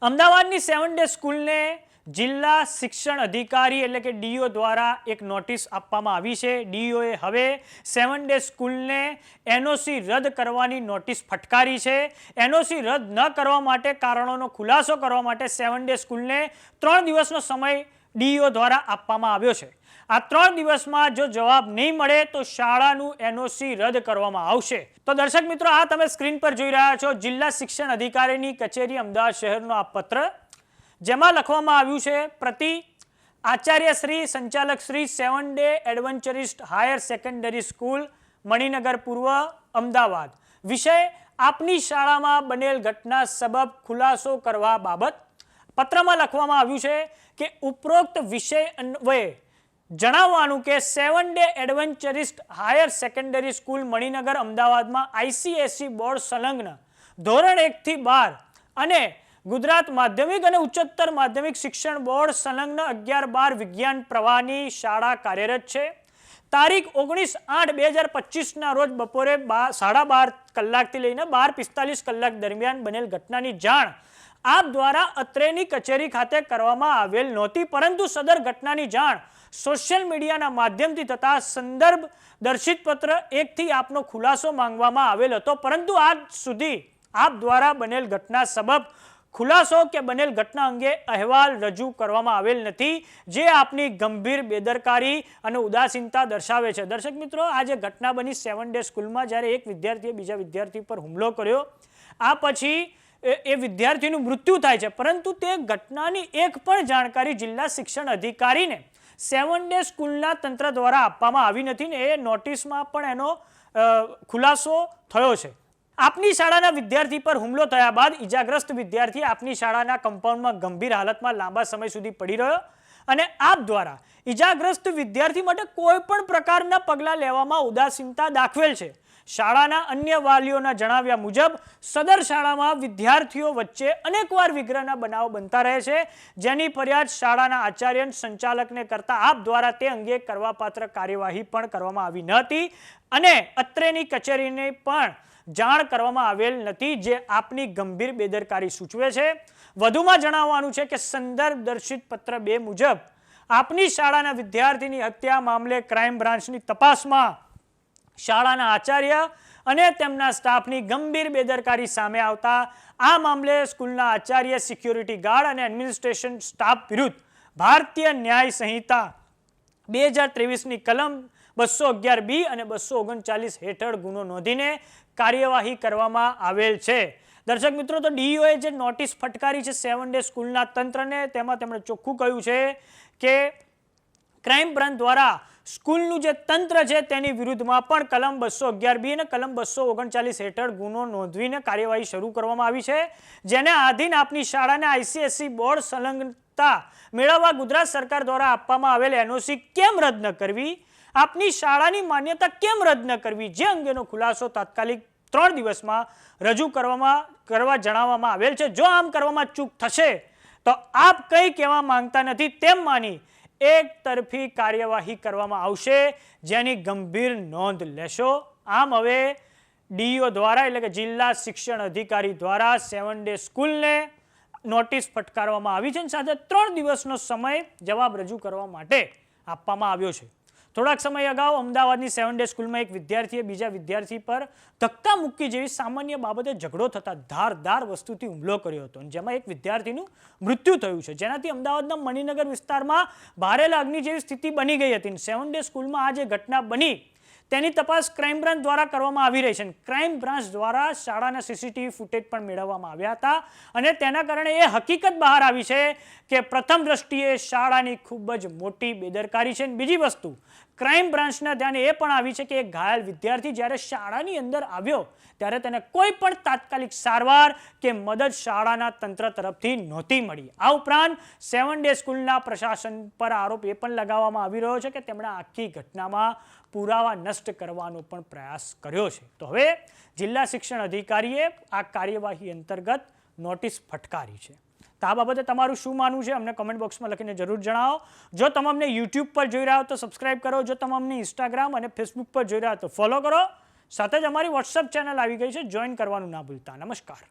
અમદાવાદની 7 ડે સ્કૂલને જિલ્લા શિક્ષણ અધિકારી એટલે કે ડીઓ દ્વારા એક નોટિસ આપવામાં આવી છે। ડીઓએ હવે 7 ડે સ્કૂલને એનઓસી રદ કરવાની નોટિસ ફટકારી છે। એનઓસી રદ ન કરવા માટે કારણોનો ખુલાસો કરવા માટે 7 ડે સ્કૂલને 3 દિવસનો સમય ડીઓ દ્વારા આપવામાં આવ્યો છે। આ 3 દિવસમાં જો જવાબ નહીં મળે તો શાળાનું એનઓસી રદ કરવામાં આવશે। તો દર્શક મિત્રો, આ તમે સ્ક્રીન પર જોઈ રહ્યા છો જિલ્લા શિક્ષણ અધિકારીની કચેરી અમદાવાદ શહેરનો આ પત્ર, જેમાં લખવામાં આવ્યું છે પ્રતિ આચાર્ય શ્રી સંચાલક Shri 7 Day Adventurist Higher Secondary School Maninagar પૂર્વ અમદાવાદ, વિષય આપની શાળામાં બનેલ ઘટના સબબ ખુલાસો કરવા બાબત। પત્રમાં લખવામાં આવ્યું છે કે ઉપરોક્ત વિષય અન્વયે જણાવવાનું કે 7 Day Adventurist Higher Secondary School Maninagar અમદાવાદમાં આઈસીએસઈ બોર્ડ સંલગ્ન ધોરણ 1 થી 12 અને ગુજરાત માધ્યમિક અને ઉચ્ચતર માધ્યમિક શિક્ષણ બોર્ડ સંલગ્ન 11-12 વિજ્ઞાન પ્રવાહની શાળા કાર્યરત છે। તારીખ 19/8/2025 રોજ બપોરે 12:30 કલાકથી લઈને 12:45 કલાક દરમિયાન બનેલ ઘટનાની જાણ આપ દ્વારા અત્રેની કચેરી ખાતે કરવામાં આવેલ નહોતી, પરંતુ સદર ઘટનાની જાણ સોશિયલ મીડિયાના માધ્યમથી તથા સંદર્ભ દર્શિત પત્ર 1 થી આપનો ખુલાસો માંગવામાં આવેલ હતો, પરંતુ આજ સુધી આપ દ્વારા બનેલ ઘટના સબબ ખુલાસો કે બનેલ ઘટના અંગે અહેવાલ રજૂ કરવામાં આવેલ નથી, જે આપની ગંભીર બેદરકારી અને ઉદાસીનતા દર્શાવે છે। દર્શક મિત્રો, આ જે ઘટના બની 7 ડે સ્કૂલમાં, જ્યારે એક વિદ્યાર્થીએ બીજા વિદ્યાર્થી પર હુમલો કર્યો, આ પછી એ વિદ્યાર્થીનું મૃત્યુ થાય છે, પરંતુ તે ઘટનાની એક પણ જાણકારી જિલ્લા શિક્ષણ અધિકારીને 7 ડે સ્કૂલના તંત્ર દ્વારા આપવામાં આવી નથી ને એ નોટિસમાં પણ એનો ખુલાસો થયો છે। આપની શાળાના વિદ્યાર્થી પર હુમલો થયા બાદ ઈજાગ્રસ્ત વિદ્યાર્થી આપની શાળાના કમ્પાઉન્ડમાં ગંભીર હાલતમાં લાંબા સમય સુધી પડી રહ્યો અને આપ દ્વારા ઈજાગ્રસ્ત વિદ્યાર્થી માટે કોઈ પણ પ્રકારના પગલાં લેવામાં ઉદાસીનતા દાખવેલ છે। શાળાના અન્ય વાલીઓના જણાવ્યા મુજબ સદર શાળામાં વિદ્યાર્થીઓ વચ્ચે અનેકવાર વિગ્રહના બનાવો બનતા રહે છે, જેની ફરિયાદ શાળાના આચાર્ય સંચાલકને કરતા આપ દ્વારા તે અંગે કરવાપાત્ર કાર્યવાહી પણ કરવામાં આવી ન હતી અને અત્રેની કચેરીને પણ જાણ કરવામાં આવેલ નથી, જે આપની ગંભીર બેદરકારી સૂચવે છે। વધુમાં જણાવવાનું છે કે સંદર્ભ દર્શિત પત્ર 2 મુજબ આપની શાળાના વિદ્યાર્થીની હત્યા મામલે ક્રાઇમ બ્રાન્ચની તપાસમાં શાળાના આચાર્ય અને તેમના સ્ટાફની ગંભીર બેદરકારી સામે આવતા આ મામલે સ્કૂલના આચાર્ય, સિક્યુરિટી ગાર્ડ અને એડમિનિસ્ટ્રેશન સ્ટાફ વિરુદ્ધ ભારતીય ન્યાય સંહિતા 2023ની કલમ 211B અને 239 હેઠળ ગુનો નોંધીને કાર્યવાહી કરવામાં આવેલ છે। દર્શક મિત્રો, તો ડીઓએ જે નોટિસ ફટકારી છે 7 ડે સ્કૂલના તંત્રને, તેમાં તેમણે ચોખ્ખું કહ્યું છે કે ક્રાઇમ બ્રાન્ચ દ્વારા સ્કૂલનું જે તંત્ર છે તેની વિરુદ્ધમાં પણ કલમ 211B અને કલમ 239 હેઠળ ગુનો નોંધવીને કાર્યવાહી શરૂ કરવામાં આવી છે, જેને આધીન આપની શાળાને આઈસીએસઈ બોર્ડ સંલગ્નતા મેળવવા ગુજરાત સરકાર દ્વારા આપવામાં આવેલ એનઓસી કેમ રદ ન કરવી, આપની શાળાની માન્યતા કેમ રદ ન કરવી, જે અંગેનો ખુલાસો તાત્કાલિક 3 દિવસમાં રજૂ કરવા જણાવવામાં આવેલ છે। જો આમ કરવામાં ચૂક થશે તો આપ કંઈ કહેવા માંગતા નથી તેમ માની એક તરફી કાર્યવાહી કરવામાં આવશે, જેની ગંભીર નોંધ લેશો। આમ હવે ડીઓ દ્વારા એટલે કે જિલ્લા શિક્ષણ અધિકારી દ્વારા 7 ડે સ્કૂલને નોટિસ ફટકારવામાં આવી છે અને સાથે 3 દિવસનો સમય જવાબ રજૂ કરવા માટે આપવામાં આવ્યો છે। થોડાક સમય અગાઉ અમદાવાદની 7 ડે સ્કૂલમાં એક વિદ્યાર્થીએ બીજા વિદ્યાર્થી પર ધક્કા મૂકી જેવી સામાન્ય બાબતે ઝઘડો થતા ધારદાર વસ્તુથી હુમલો કર્યો હતો, જેમાં એક વિદ્યાર્થીનું મૃત્યુ થયું છે, જેનાથી અમદાવાદના મણિનગર વિસ્તારમાં ભારે લાગણી જેવી સ્થિતિ બની ગઈ હતી। 7 ડે સ્કૂલમાં આ જે ઘટના બની તેની તપાસ ક્રાઇમ બ્રાન્ચ દ્વારા કરવામાં આવી રહી છે। ક્રાઇમ બ્રાન્ચ દ્વારા શાળાના સીસીટીવી ફૂટેજ પણ મેળવવામાં આવ્યા હતા અને તેના કારણે એ હકીકત બહાર આવી છે કે પ્રથમ દ્રષ્ટિએ શાળાની ખૂબ જ મોટી બેદરકારી છે। બીજી વસ્તુ ક્રાઇમ બ્રાન્ચના ધ્યાને એ પણ આવી છે કે એક ઘાયલ વિદ્યાર્થી જ્યારે શાળાની અંદર આવ્યો ત્યારે તેને કોઈ પણ તાત્કાલિક સારવાર કે મદદ શાળાના તંત્ર તરફથી નહોતી મળી। આ ઉપરાંત 7 ડે સ્કૂલના પ્રશાસન પર આરોપ એ પણ લગાવવામાં આવી રહ્યો છે કે તેમણે આખી ઘટનામાં પુરાવા નષ્ટ કરવાનો પણ પ્રયાસ કર્યો છે। તો હવે જિલ્લા શિક્ષણ અધિકારીએ આ કાર્યવાહી અંતર્ગત નોટિસ ફટકારી છે। તો આ બાબતે તમારું શું માનવું છે અમને કમેન્ટ બોક્સમાં લખીને જરૂર જણાવો। જો તમે અમને યુટ્યુબ પર જોઈ રહ્યા હો તો સબસ્ક્રાઇબ કરો, જો તમે અમને ઇન્સ્ટાગ્રામ અને ફેસબુક પર જોઈ રહ્યા હો તો ફોલો કરો, સાથે જ અમારી વોટ્સએપ ચેનલ આવી ગઈ છે, જોઈન કરવાનું ના ભૂલતા। નમસ્કાર।